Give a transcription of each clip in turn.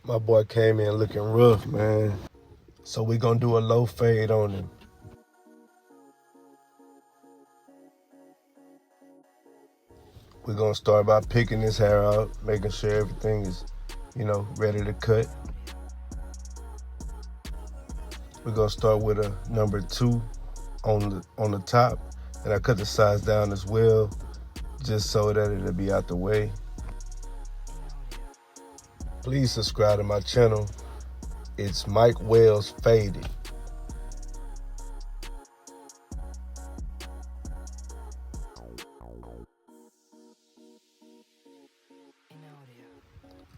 My boy came in looking rough, man. So we gonna do a low fade on him. We're gonna start by picking his hair out, making sure everything is, ready to cut. We're gonna start with a number 2 on the top, and I cut the sides down as well, just so that it'll be out the way. Please subscribe to my channel. It's Mike Wells Faded.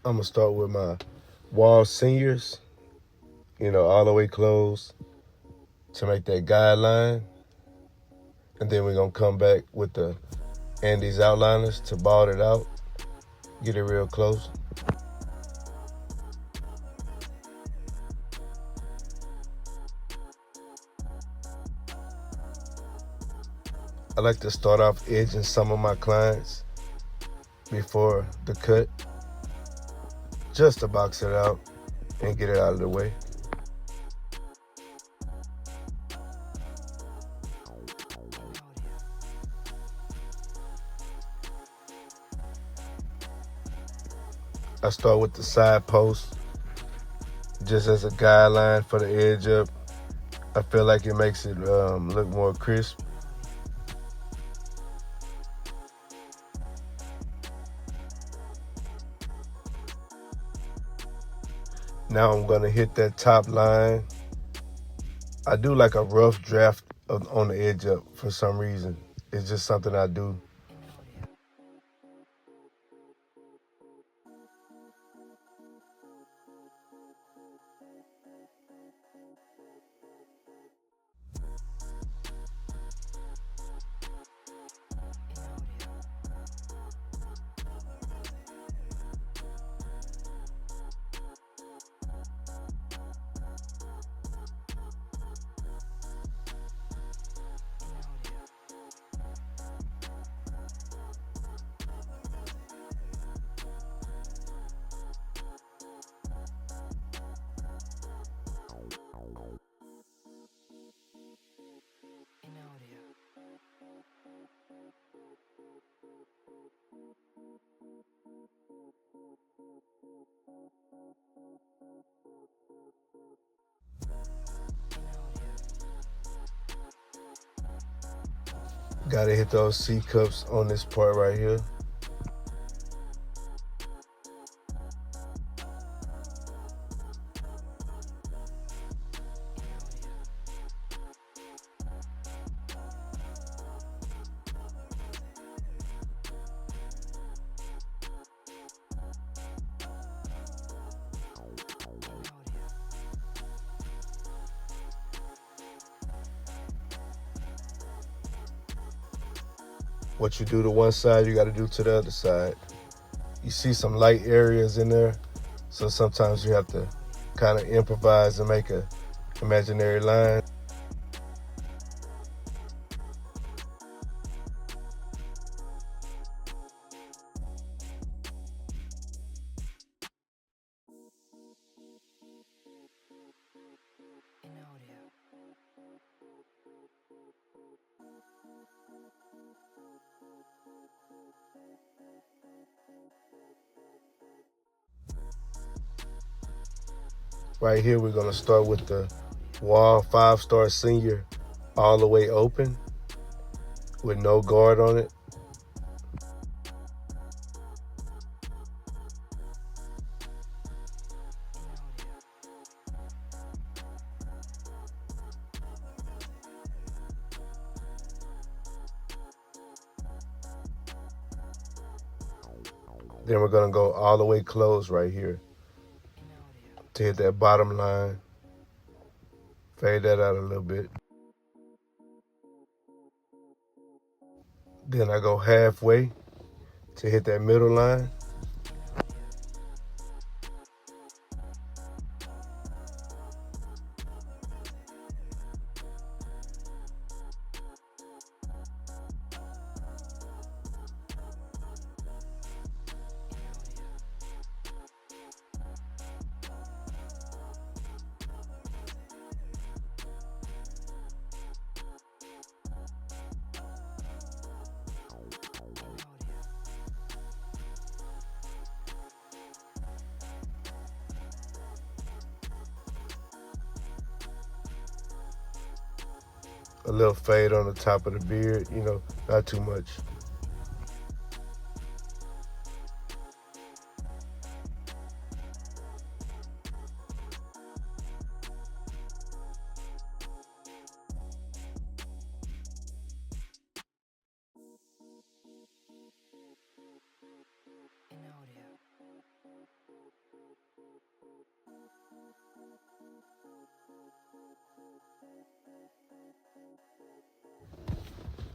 I'm gonna start with my wall seniors, all the way closed to make that guideline. And then we're gonna come back with the Andy's outliners to bald it out, get it real close. I like to start off edging some of my clients before the cut, just to box it out and get it out of the way. I start with the side post, just as a guideline for the edge up. I feel like it makes it look more crisp. Now I'm gonna hit that top line. I do like a rough draft on the edge up for some reason. It's just something I do. Gotta hit those C cups on this part right here. What you do to one side, you gotta do to the other side. You see some light areas in there, so sometimes you have to kind of improvise and make a imaginary line. Right here, we're gonna start with the wall 5-star senior all the way open with no guard on it. Then we're gonna go all the way closed right here to hit that bottom line. Fade that out a little bit. Then I go halfway to hit that middle line. a little fade on the top of the beard, not too much.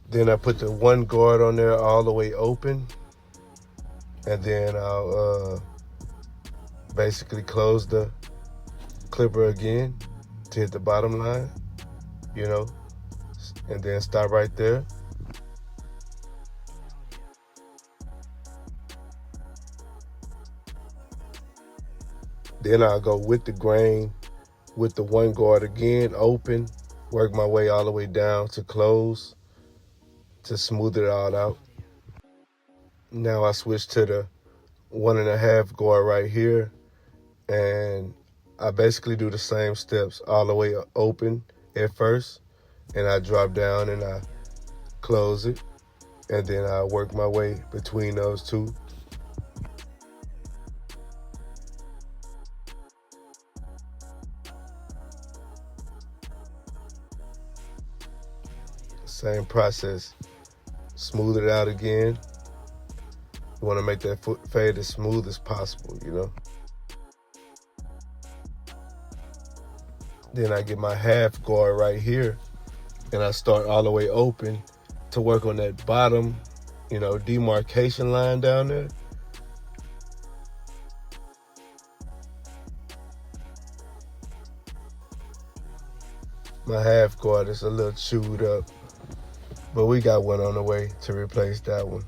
Then I put the one guard on there all the way open, and then I'll basically close the clipper again to hit the bottom line, and then stop right there. Then I'll go with the grain, with the one guard again open, work my way all the way down to close to smooth it all out. Now I switch to the 1.5 guard right here, and I basically do the same steps all the way open at first, and I drop down and I close it, and then I work my way between those two. Same process. Smooth it out again. You want to make that foot fade as smooth as possible, Then I get my half guard right here, and I start all the way open to work on that bottom, demarcation line down there. My half guard is a little chewed up, but we got one on the way to replace that one.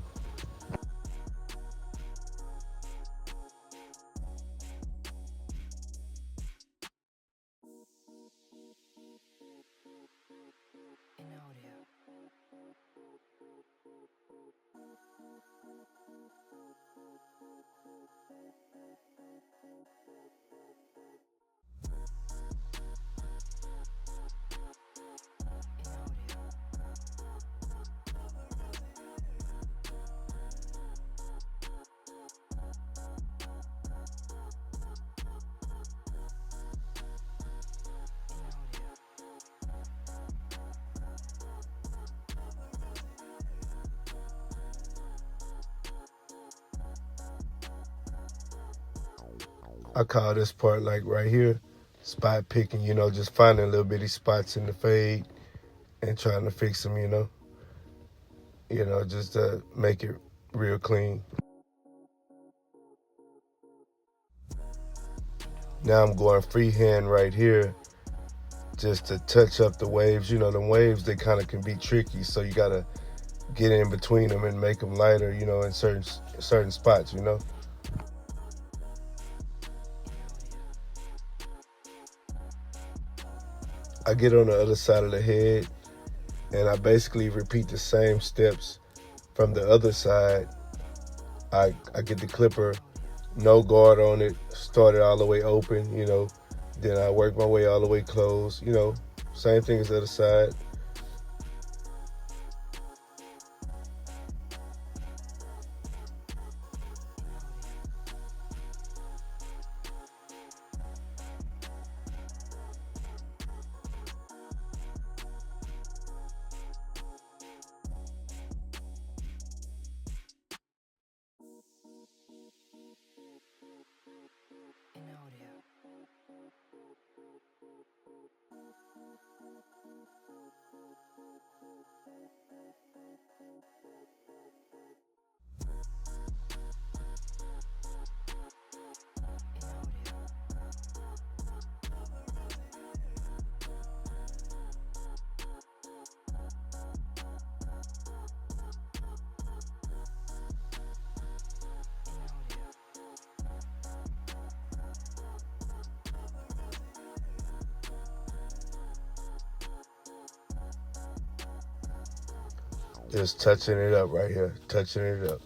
I call this part, like right here, spot picking, just finding little bitty spots in the fade and trying to fix them, just to make it real clean. Now I'm going freehand right here just to touch up the waves. The waves, they kind of can be tricky, so you got to get in between them and make them lighter, in certain spots, I get on the other side of the head, and I basically repeat the same steps from the other side. I get the clipper, no guard on it, start it all the way open, then I work my way all the way closed, same thing as the other side. Just touching it up right here, touching it up.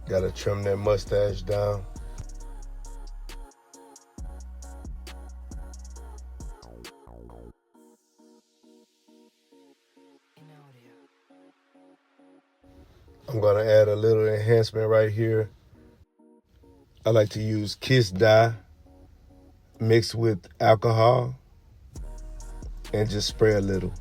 Gotta trim that mustache down. I'm gonna add a little enhancement right here. I like to use Kiss dye mixed with alcohol and just spray a little.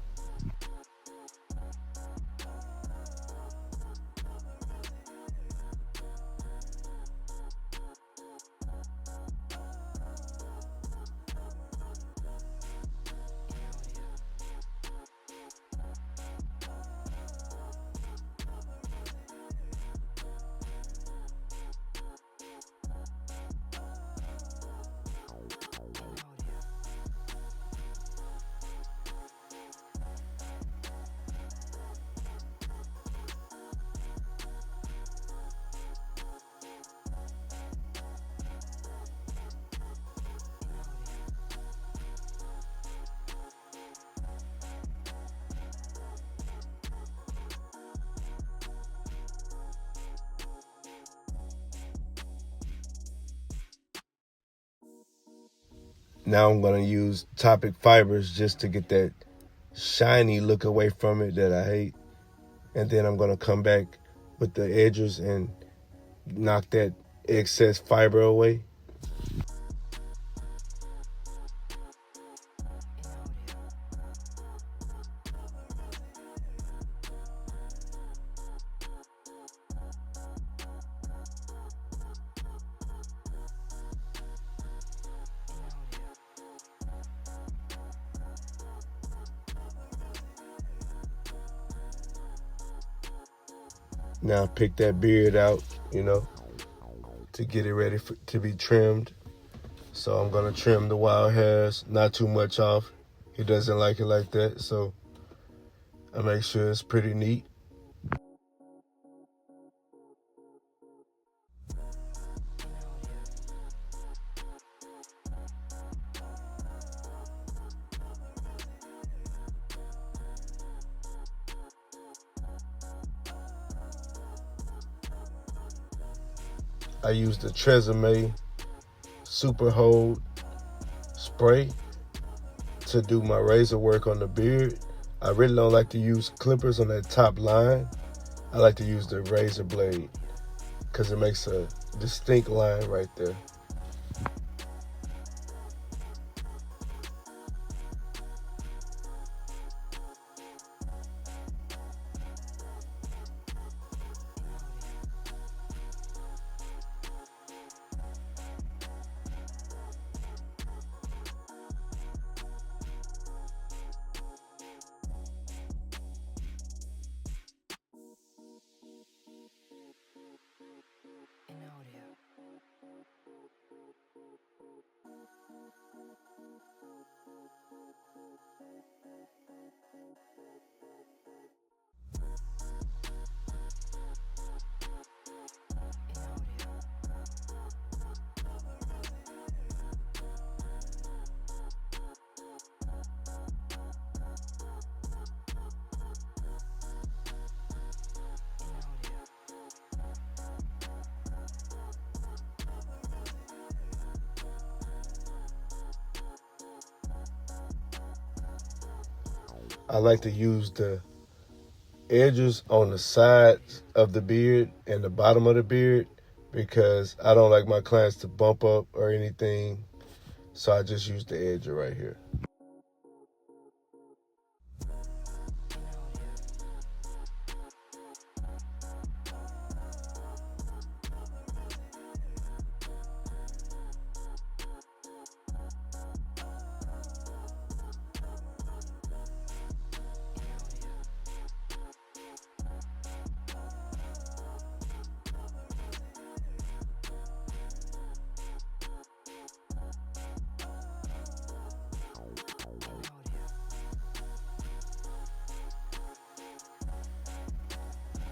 Now I'm gonna use Topic Fibers just to get that shiny look away from it that I hate. And then I'm gonna come back with the edges and knock that excess fiber away. Now pick that beard out, to get it ready to be trimmed. So I'm gonna trim the wild hairs, not too much off. He doesn't like it like that, so I make sure it's pretty neat. I use the Tresemme Super Hold spray to do my razor work on the beard. I really don't like to use clippers on that top line. I like to use the razor blade because it makes a distinct line right there. I like to use the edges on the sides of the beard and the bottom of the beard because I don't like my clients to bump up or anything. So I just use the edge right here.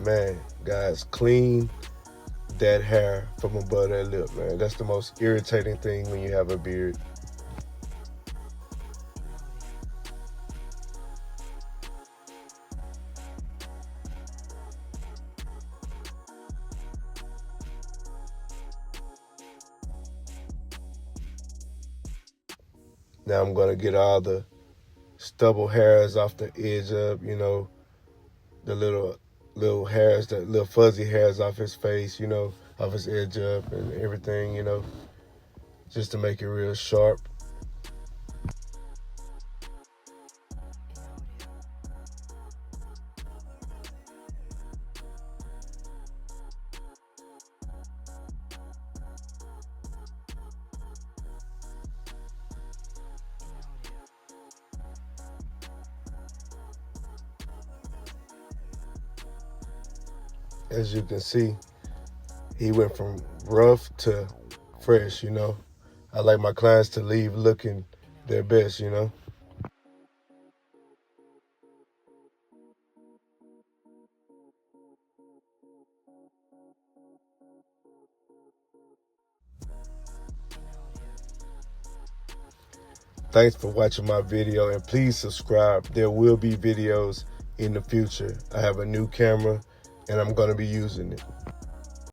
Man, guys, clean that hair from above that lip, man. That's the most irritating thing when you have a beard. Now I'm gonna get all the stubble hairs off the edge of, the little hairs, the little fuzzy hairs off his face, off his edge up and everything, just to make it real sharp. As you can see, he went from rough to fresh, I like my clients to leave looking their best, Thanks for watching my video, and please subscribe. There will be videos in the future. I have a new camera and I'm going to be using it.